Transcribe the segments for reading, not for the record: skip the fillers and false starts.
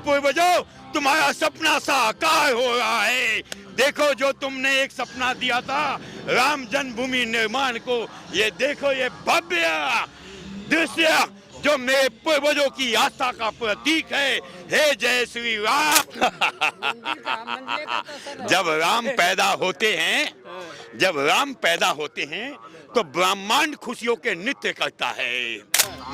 पूर्वजों, तुम्हारा सपना साकार हो रहा है। देखो जो तुमने एक सपना दिया था राम जन्मभूमि निर्माण को, ये देखो ये भव्य दृश्य जो मेरे पूर्वजों की आस्था का प्रतीक है। हे जय श्री राम। जब राम पैदा होते हैं, जब राम पैदा होते हैं तो ब्रह्मांड खुशियों के नृत्य करता है।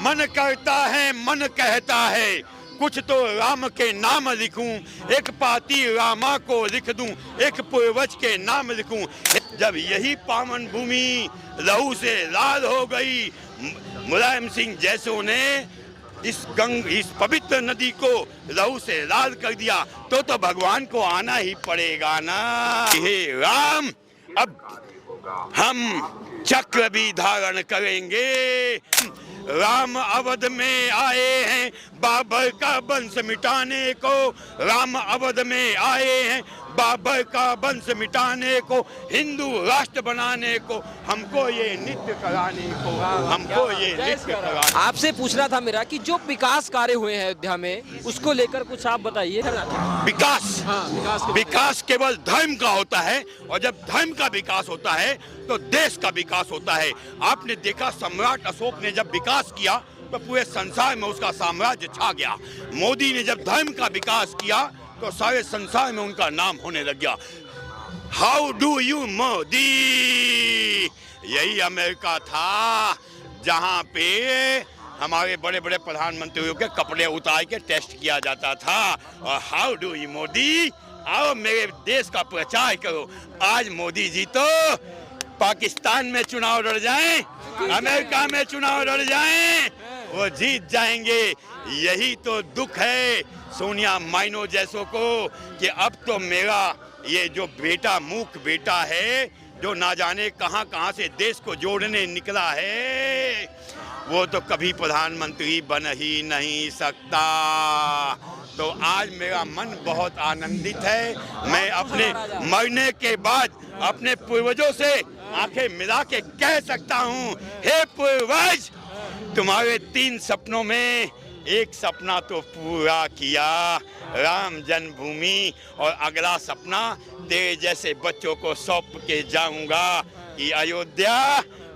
मन करता है, मन कहता है, कुछ तो राम के नाम लिखूं, एक पाती रामा को लिख दूं, एक पूर्वज के नाम लिखूं। जब यही पावन भूमि लहू से लाल हो गई, मुलायम सिंह जैसों ने इस पवित्र नदी को लहू से लाल कर दिया, तो भगवान को आना ही पड़ेगा ना। हे राम, अब हम चक्र भी धारण करेंगे। राम अवध में आए हैं बाबर का वंश मिटाने को, राम अवध में आए हैं बाबर का वंश मिटाने को, हिंदू राष्ट्र बनाने को, हमको ये नृत्य कराने को, हमको ये नृत्य कराने। आपसे पूछना था मेरा कि जो विकास कार्य हुए हैं अयोध्या में, उसको लेकर कुछ आप बताइए। विकास, विकास केवल धर्म का होता है, और जब धर्म का विकास होता है तो देश का विकास होता है। आपने देखा सम्राट अशोक ने जब विकास किया तो पूरे संसार में उसका साम्राज्य छा गया। मोदी ने जब धर्म का विकास किया तो सारे संसार में उनका नाम होने लग गया। हाउ डू यू मोदी, यही अमेरिका था जहां पे हमारे बड़े बड़े प्रधानमंत्रियों के कपड़े उतार के टेस्ट किया जाता था। और हाउ डू यू मोदी, आओ मेरे देश का प्रचार करो। आज मोदी जी तो पाकिस्तान में चुनाव लड़ जाएं, अमेरिका में चुनाव लड़ जाएं, वो जीत जाएंगे। यही तो दुख है सोनिया माइनो जैसों को कि अब तो मेरा ये जो बेटा, मूक बेटा है, जो ना जाने कहां कहां से देश को जोड़ने निकला है, वो तो कभी प्रधानमंत्री बन ही नहीं सकता। तो आज मेरा मन बहुत आनंदित है। मैं अपने मरने के बाद अपने पूर्वजों से आंखें मिला के कह सकता हूँ, हे पूर्वज, तुम्हारे 3 सपनों में एक सपना तो पूरा किया, राम जन्मभूमि, और अगला सपना तेरे जैसे बच्चों को सौंप के जाऊंगा कि अयोध्या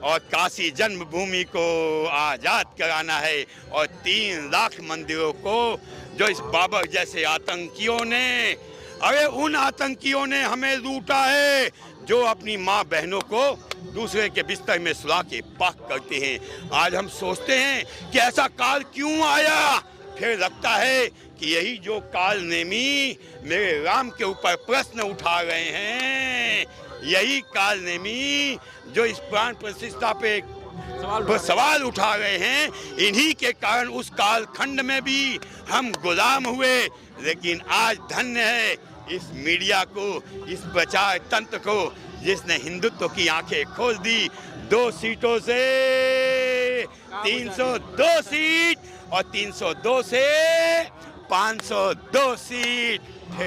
और काशी जन्मभूमि को आजाद कराना है। और 3 लाख मंदिरों को जो इस बाबर जैसे आतंकियों ने, अरे उन आतंकियों ने हमें लूटा है जो अपनी माँ बहनों को दूसरे के बिस्तर में सुला के पाक करते हैं। आज हम सोचते हैं कि ऐसा काल क्यों आया, फिर लगता है कि यही जो काल नेमी मेरे राम के ऊपर प्रश्न उठा रहे हैं, यही काल नेमी जो इस प्राण प्रतिष्ठा पे सवाल उठा रहे हैं, इन्हीं के कारण उस काल खंड में भी हम गुलाम हुए। लेकिन आज धन्य है इस मीडिया को, इस प्रचार तंत्र को, जिसने हिंदुत्व की आंखें खोल दी। 2 सीटों से 302 सीट और 302 से 502 सीट,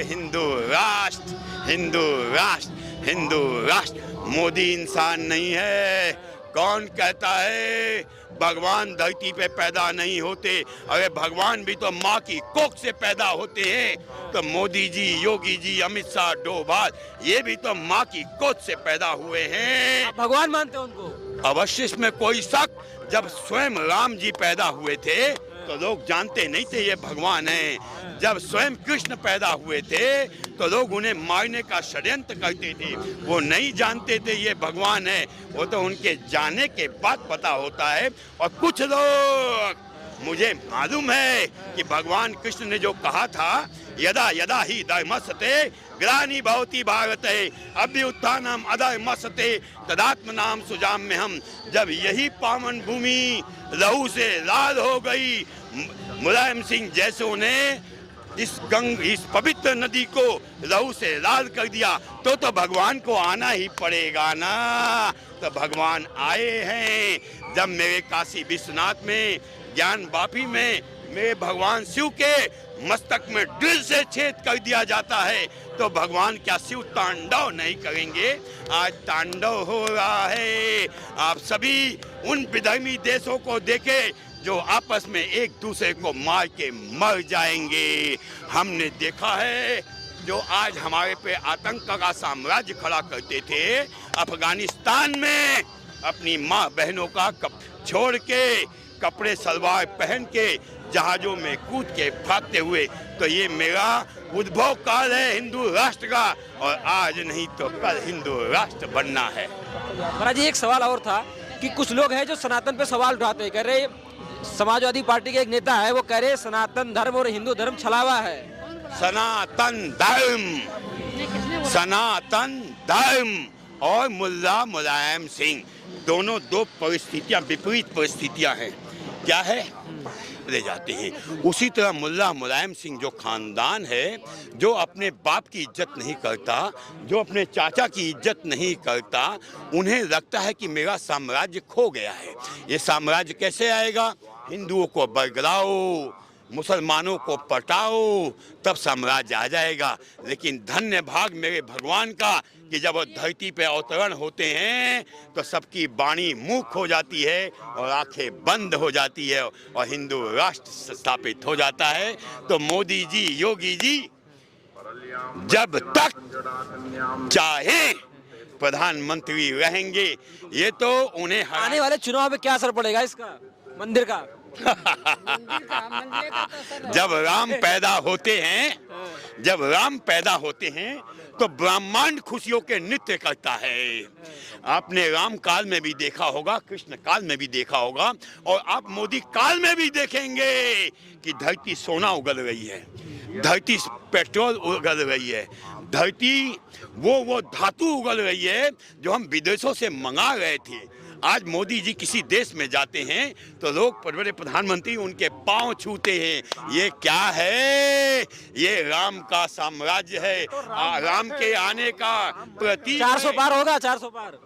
हिंदू राष्ट्र, हिंदू राष्ट्र, हिंदू राष्ट्र। मोदी इंसान नहीं है। कौन कहता है भगवान धरती पे पैदा नहीं होते? अरे भगवान भी तो माँ की कोख से पैदा होते हैं। तो मोदी जी, योगी जी, अमित शाह, डोभाल, ये भी तो माँ की कोख से पैदा हुए हैं। भगवान मानते हैं उनको? अवश्य इसमें कोई शक। जब स्वयं राम जी पैदा हुए थे तो लोग जानते नहीं थे ये भगवान हैं। जब स्वयं कृष्ण पैदा हुए थे तो लोग उन्हें मारने का षड्यंत्र करते थे, वो नहीं जानते थे ये भगवान है। वो तो उनके जाने के बाद पता होता है। और कुछ लोग, मुझे मालूम है कि भगवान कृष्ण ने जो कहा था, यदा यदा ही धर्मस्ते ग्लानि भवति भारते अभ्युत्थानम् अधर्मस्ते तदात्मनां सुजाम्यहम्। जब यही पावन भूमि लहू से लाल हो गई, मुलायम सिंह जैसों ने इस पवित्र नदी को लहू से लाल कर दिया, तो भगवान को आना ही पड़ेगा ना। तो भगवान आए हैं। जब मेरे काशी विश्वनाथ में, ज्ञान वापी में मेरे भगवान शिव के मस्तक में ड्रिल से छेद कर दिया जाता है, तो भगवान क्या शिव तांडव नहीं करेंगे? आज तांडव हो रहा है। आप सभी उन विधर्मी देशों को देखें जो आपस में एक दूसरे को मार के मर जाएंगे। हमने देखा है जो आज हमारे पे आतंक का साम्राज्य खड़ा करते थे, अफगानिस्तान में अपनी माँ बहनों का छोड़ के कपड़े सलवार पहन के जहाजों में कूद के भागते हुए, तो ये मेरा उद्भव काल है हिंदू राष्ट्र का, और आज नहीं तो कल हिंदू राष्ट्र बनना है। महाराज जी, एक सवाल और था कि कुछ लोग हैं जो सनातन पे सवाल उठाते हैं, कह रहे समाजवादी पार्टी के एक नेता है, वो कह रहे सनातन धर्म और हिंदू धर्म छलावा है। सनातन धर्म और मुल्ला मुलायम सिंह दोनों दो परिस्थितियां, विपरीत परिस्थितियां हैं। क्या है? ले जाते हैं। उसी तरह मुल्ला मुलायम सिंह जो खानदान है, जो अपने बाप की इज्जत नहीं करता, जो अपने चाचा की इज्जत नहीं करता, उन्हें लगता है कि मेरा साम्राज्य खो गया है। ये साम्राज्य कैसे आएगा? हिंदुओं को बरगलाओ, मुसलमानों को पटाओ, तब साम्राज्य आ जाएगा। लेकिन धन्य भाग मेरे भगवान का कि जब वो धरती पे अवतरण होते हैं तो सबकी वाणी मूक हो जाती है और आंखें बंद हो जाती है और हिंदू राष्ट्र स्थापित हो जाता है। तो मोदी जी, योगी जी जब तक चाहे प्रधानमंत्री रहेंगे। ये तो उन्हें आने वाले चुनाव में क्या असर पड़ेगा इसका, मंदिर का? जब राम पैदा होते हैं, जब राम पैदा होते हैं तो ब्रह्मांड खुशियों के नृत्य करता है। आपने राम काल में भी देखा होगा, कृष्ण काल में भी देखा होगा, और आप मोदी काल में भी देखेंगे कि धरती सोना उगल रही है, धरती पेट्रोल उगल रही है, धरती वो धातु उगल रही है जो हम विदेशों से मंगा रहे थे। आज मोदी जी किसी देश में जाते हैं तो लोग बड़े प्रधानमंत्री उनके पांव छूते हैं। ये क्या है? ये राम का साम्राज्य है, राम के आने का प्रतीक। 400 पार होगा, 400 पार।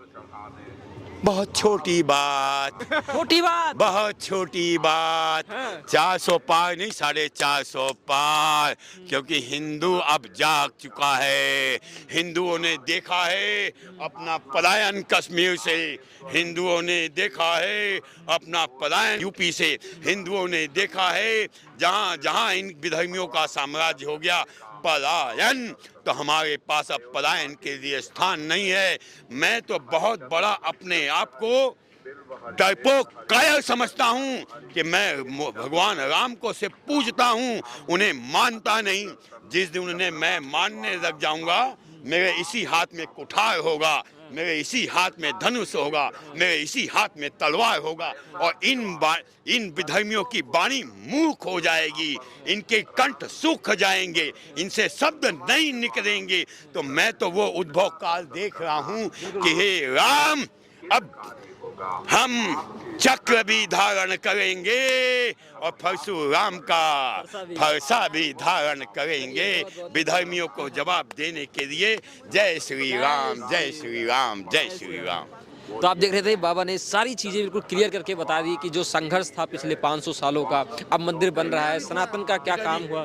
बहुत छोटी बात, छोटी बात, बहुत छोटी बात। 400 पार नहीं, 450 पार, क्योंकि हिंदू अब जाग चुका है। हिंदुओं ने देखा है अपना पलायन कश्मीर से, हिंदुओं ने देखा है अपना पलायन यूपी से, हिंदुओं ने देखा है जहाँ जहाँ इन विधर्मियों का साम्राज्य हो गया पलायन, तो हमारे पास अब पलायन के लिए स्थान नहीं है। मैं तो बहुत बड़ा अपने आप को डरपोक कायर समझता हूँ कि मैं भगवान राम को से पूजता हूँ, उन्हें मानता नहीं। जिस दिन उन्हें मैं मानने लग जाऊंगा, मेरे इसी हाथ में कुठार होगा, मेरे इसी हाथ में धनुष होगा, मेरे इसी हाथ में तलवार होगा, और इन विधर्मियों की वाणी मूक हो जाएगी, इनके कंठ सूख जाएंगे, इनसे शब्द नहीं निकलेंगे। तो मैं तो वो उद्भव काल देख रहा हूँ कि हे राम, अब हम चक्र भी धारण करेंगे और परशुराम का फरसा भी धारण करेंगे, विधर्मियों को जवाब देने के लिए। जय श्री राम, जय श्री राम, जय श्री राम। तो आप देख रहे थे, बाबा ने सारी चीजें बिल्कुल क्लियर करके बता दी कि जो संघर्ष था पिछले 500 सालों का, अब मंदिर बन रहा है, सनातन का क्या काम हुआ।